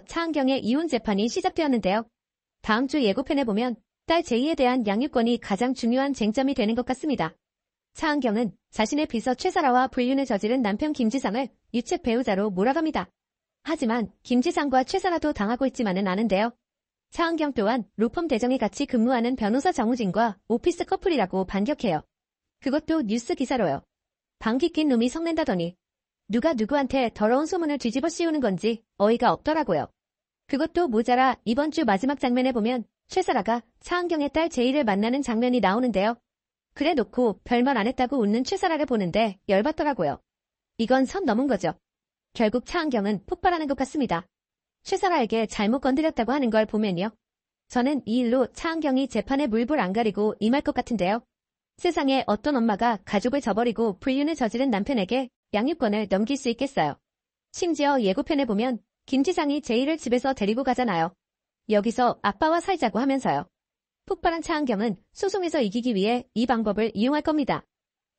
차은경의 이혼 재판이 시작되었는데요. 다음 주 예고편에 보면 딸 제이에 대한 양육권이 가장 중요한 쟁점이 되는 것 같습니다. 차은경은 자신의 비서 최사라와 불륜을 저지른 남편 김지상을 유책 배우자로 몰아갑니다. 하지만 김지상과 최사라도 당하고 있지만은 않은데요. 차은경 또한 로펌 대정에 같이 근무하는 변호사 정우진과 오피스 커플이라고 반격해요. 그것도 뉴스 기사로요. 방귀 낀 놈이 성낸다더니 누가 누구한테 더러운 소문을 뒤집어 씌우는 건지 어이가 없더라고요. 그것도 모자라 이번 주 마지막 장면에 보면 최사라가 차은경의 딸 제이를 만나는 장면이 나오는데요. 그래 놓고 별말 안 했다고 웃는 최사라를 보는데 열받더라고요. 이건 선 넘은 거죠. 결국 차은경은 폭발하는 것 같습니다. 최사라에게 잘못 건드렸다고 하는 걸 보면요. 저는 이 일로 차은경이 재판에 물불 안 가리고 임할 것 같은데요. 세상에 어떤 엄마가 가족을 저버리고 불륜을 저지른 남편에게 양육권을 넘길 수 있겠어요. 심지어 예고편에 보면 김지상이 제이를 집에서 데리고 가잖아요. 여기서 아빠와 살자고 하면서요. 폭발한 차은경은 소송에서 이기기 위해 이 방법을 이용할 겁니다.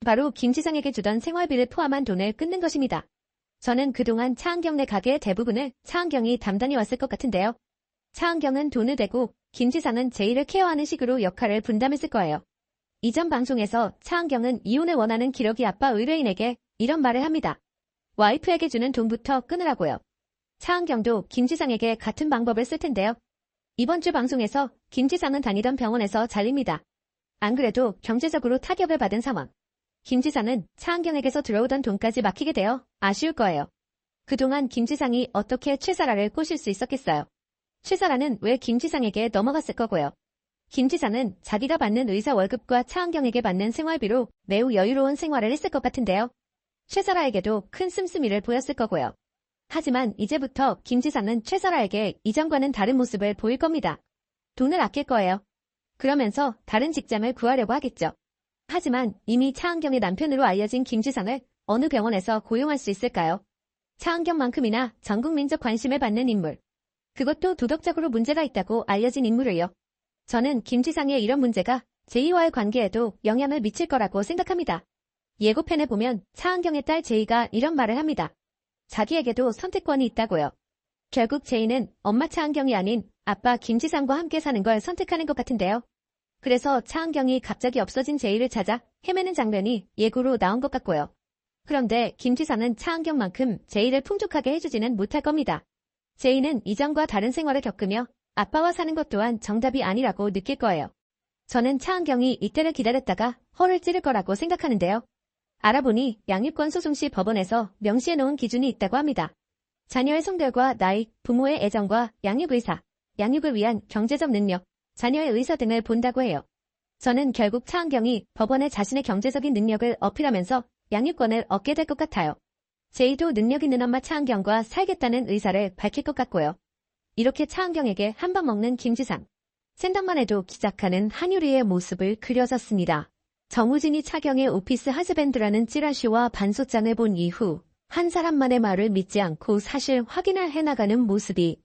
바로 김지상에게 주던 생활비를 포함한 돈을 끊는 것입니다. 저는 그동안 차은경네 가게의 대부분을 차은경이 담당해 왔을 것 같은데요. 차은경은 돈을 대고 김지상은 제이를 케어하는 식으로 역할을 분담했을 거예요. 이전 방송에서 차은경은 이혼을 원하는 기러기 아빠 의뢰인에게 이런 말을 합니다. 와이프에게 주는 돈부터 끊으라고요. 차은경도 김지상에게 같은 방법을 쓸 텐데요. 이번 주 방송에서 김지상은 다니던 병원에서 잘립니다. 안 그래도 경제적으로 타격을 받은 상황. 김지상은 차은경에게서 들어오던 돈까지 막히게 되어 아쉬울 거예요. 그동안 김지상이 어떻게 최사라를 꼬실 수 있었겠어요. 최사라는 왜 김지상에게 넘어갔을 거고요. 김지상은 자기가 받는 의사 월급과 차은경에게 받는 생활비로 매우 여유로운 생활을 했을 것 같은데요. 최사라에게도 큰 씀씀이를 보였을 거고요. 하지만 이제부터 김지상은 최사라에게 이전과는 다른 모습을 보일 겁니다. 돈을 아낄 거예요. 그러면서 다른 직장을 구하려고 하겠죠. 하지만 이미 차은경의 남편으로 알려진 김지상을 어느 병원에서 고용할 수 있을까요? 차은경만큼이나 전국민적 관심을 받는 인물. 그것도 도덕적으로 문제가 있다고 알려진 인물을요. 저는 김지상의 이런 문제가 제이와의 관계에도 영향을 미칠 거라고 생각합니다. 예고편에 보면 차은경의 딸 제이가 이런 말을 합니다. 자기에게도 선택권이 있다고요. 결국 제이는 엄마 차은경이 아닌 아빠 김지상과 함께 사는 걸 선택하는 것 같은데요. 그래서 차은경이 갑자기 없어진 제이를 찾아 헤매는 장면이 예고로 나온 것 같고요. 그런데 김지상은 차은경만큼 제이를 풍족하게 해주지는 못할 겁니다. 제이는 이전과 다른 생활을 겪으며 아빠와 사는 것 또한 정답이 아니라고 느낄 거예요. 저는 차은경이 이때를 기다렸다가 허를 찌를 거라고 생각하는데요. 알아보니 양육권 소송 시 법원에서 명시해놓은 기준이 있다고 합니다. 자녀의 성별과 나이, 부모의 애정과 양육 의사, 양육을 위한 경제적 능력, 자녀의 의사 등을 본다고 해요. 저는 결국 차은경이 법원에 자신의 경제적인 능력을 어필하면서 양육권을 얻게 될 것 같아요. 제이도 능력 있는 엄마 차은경과 살겠다는 의사를 밝힐 것 같고요. 이렇게 차은경에게 한 방 먹는 김지상. 생각만 해도 기작하는 한유리의 모습을 그려졌습니다. 정우진이 차경의 오피스 하즈밴드라는 찌라시와 반소장을 본 이후 한 사람만의 말을 믿지 않고 사실 확인을 해나가는 모습이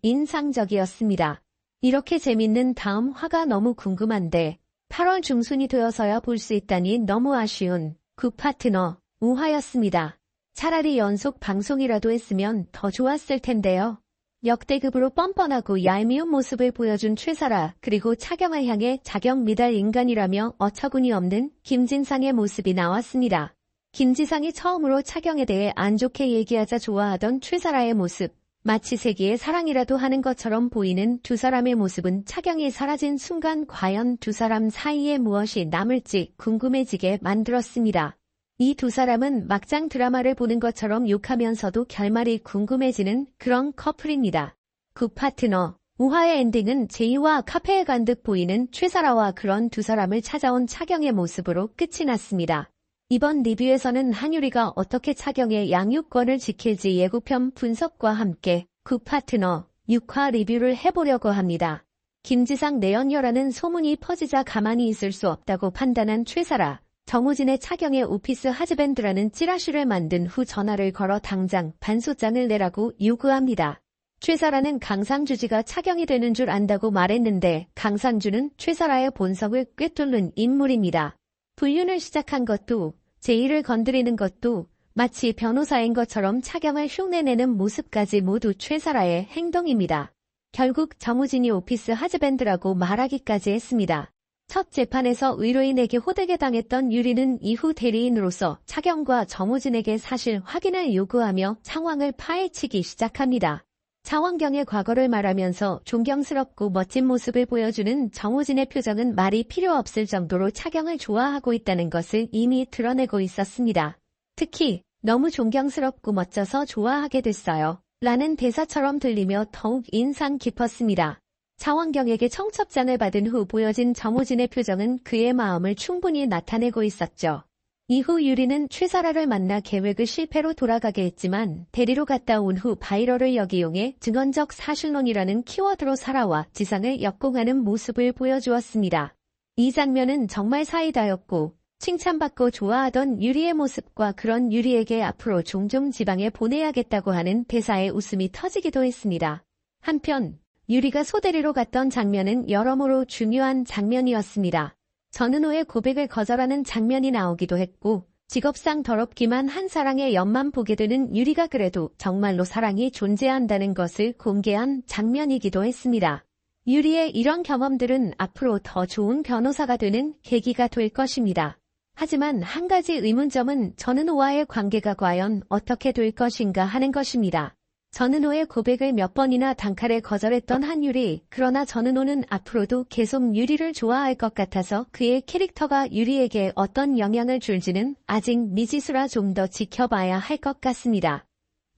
인상적이었습니다. 이렇게 재밌는 다음 화가 너무 궁금한데 8월 중순이 되어서야 볼 수 있다니 너무 아쉬운 굿파트너 우화였습니다. 차라리 연속 방송이라도 했으면 더 좋았을 텐데요. 역대급으로 뻔뻔하고 얄미운 모습을 보여준 최사라 그리고 차경을 향해 자격 미달 인간이라며 어처구니 없는 김진상의 모습이 나왔습니다. 김지상이 처음으로 차경에 대해 안 좋게 얘기하자 좋아하던 최사라의 모습. 마치 세기의 사랑이라도 하는 것처럼 보이는 두 사람의 모습은 차경이 사라진 순간 과연 두 사람 사이에 무엇이 남을지 궁금해지게 만들었습니다. 이 두 사람은 막장 드라마를 보는 것처럼 욕하면서도 결말이 궁금해지는 그런 커플입니다. 굿파트너 우화의 엔딩은 제이와 카페에 간 듯 보이는 최사라와 그런 두 사람을 찾아온 차경의 모습으로 끝이 났습니다. 이번 리뷰에서는 한유리가 어떻게 차경의 양육권을 지킬지 예고편 분석과 함께 굿파트너 6화 리뷰를 해보려고 합니다. 김지상 내연녀라는 소문이 퍼지자 가만히 있을 수 없다고 판단한 최사라. 정우진의 차경의 오피스 하즈밴드라는 찌라시를 만든 후 전화를 걸어 당장 반소장을 내라고 요구합니다. 최사라는 강상주지가 차경이 되는 줄 안다고 말했는데 강상주는 최사라의 본성을 꿰뚫는 인물입니다. 불륜을 시작한 것도 제이를 건드리는 것도 마치 변호사인 것처럼 차경을 흉내내는 모습까지 모두 최사라의 행동입니다. 결국 정우진이 오피스 하즈밴드라고 말하기까지 했습니다. 첫 재판에서 의뢰인에게 호되게 당했던 유리는 이후 대리인으로서 차경과 정우진에게 사실 확인을 요구하며 상황을 파헤치기 시작합니다. 차원경의 과거를 말하면서 존경스럽고 멋진 모습을 보여주는 정우진의 표정은 말이 필요 없을 정도로 차경을 좋아하고 있다는 것을 이미 드러내고 있었습니다. 특히 너무 존경스럽고 멋져서 좋아하게 됐어요. 라는 대사처럼 들리며 더욱 인상 깊었습니다. 차원경에게 청첩장을 받은 후 보여진 정우진의 표정은 그의 마음을 충분히 나타내고 있었죠. 이후 유리는 최사라를 만나 계획을 실패로 돌아가게 했지만 대리로 갔다 온 후 바이럴을 역이용해 증언적 사실론이라는 키워드로 살아와 지상을 역공하는 모습을 보여주었습니다. 이 장면은 정말 사이다였고 칭찬받고 좋아하던 유리의 모습과 그런 유리에게 앞으로 종종 지방에 보내야겠다고 하는 대사에 웃음이 터지기도 했습니다. 한편 유리가 소대리로 갔던 장면은 여러모로 중요한 장면이었습니다. 전은호의 고백을 거절하는 장면이 나오기도 했고 직업상 더럽기만 한 사랑의 옆만 보게 되는 유리가 그래도 정말로 사랑이 존재한다는 것을 공개한 장면이기도 했습니다. 유리의 이런 경험들은 앞으로 더 좋은 변호사가 되는 계기가 될 것입니다. 하지만 한 가지 의문점은 전은호와의 관계가 과연 어떻게 될 것인가 하는 것입니다. 전은호의 고백을 몇 번이나 단칼에 거절했던 한유리, 그러나 전은호는 앞으로도 계속 유리를 좋아할 것 같아서 그의 캐릭터가 유리에게 어떤 영향을 줄지는 아직 미지수라 좀 더 지켜봐야 할 것 같습니다.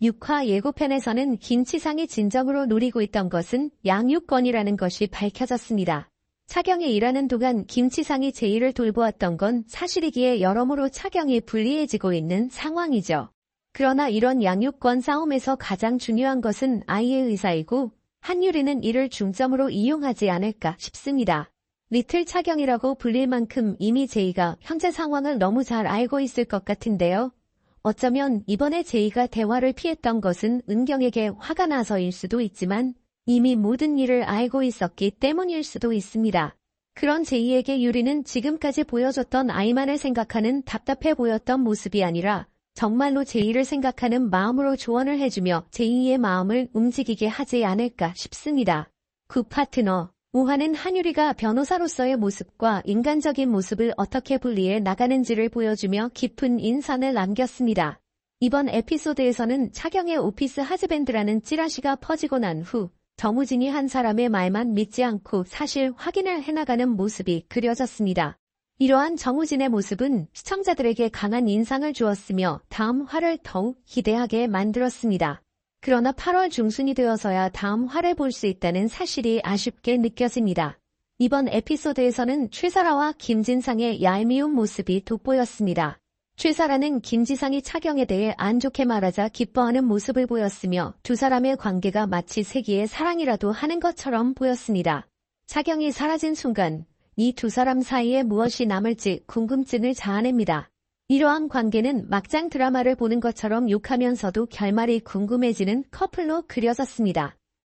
6화 예고편에서는 김치상이 진정으로 노리고 있던 것은 양육권이라는 것이 밝혀졌습니다. 차경이 일하는 동안 김치상이 제의를 돌보았던 건 사실이기에 여러모로 차경이 불리해지고 있는 상황이죠. 그러나 이런 양육권 싸움에서 가장 중요한 것은 아이의 의사이고 한유리는 이를 중점으로 이용하지 않을까 싶습니다. 리틀 차경이라고 불릴 만큼 이미 제이가 현재 상황을 너무 잘 알고 있을 것 같은데요. 어쩌면 이번에 제이가 대화를 피했던 것은 은경에게 화가 나서일 수도 있지만 이미 모든 일을 알고 있었기 때문일 수도 있습니다. 그런 제이에게 유리는 지금까지 보여줬던 아이만을 생각하는 답답해 보였던 모습이 아니라 정말로 제이를 생각하는 마음으로 조언을 해주며 제이의 마음을 움직이게 하지 않을까 싶습니다. 굿파트너 5화는 한유리가 변호사로서의 모습과 인간적인 모습을 어떻게 분리해 나가는지를 보여주며 깊은 인상을 남겼습니다. 이번 에피소드에서는 차경의 오피스 하즈밴드라는 찌라시가 퍼지고 난 후 정우진이 한 사람의 말만 믿지 않고 사실 확인을 해나가는 모습이 그려졌습니다. 이러한 정우진의 모습은 시청자들에게 강한 인상을 주었으며 다음 화를 더욱 기대하게 만들었습니다. 그러나 8월 중순이 되어서야 다음 화를 볼 수 있다는 사실이 아쉽게 느껴집니다. 이번 에피소드에서는 최사라와 김진상의 얄미운 모습이 돋보였습니다. 최사라는 김지상이 차경에 대해 안 좋게 말하자 기뻐하는 모습을 보였으며 두 사람의 관계가 마치 세기의 사랑이라도 하는 것처럼 보였습니다. 차경이 사라진 순간 이 두 사람 사이에 무엇이 남을지 궁금증을 자아냅니다. 이러한 관계는 막장 드라마를 보는 것처럼 욕하면서도 결말이 궁금해지는 커플로 그려졌습니다.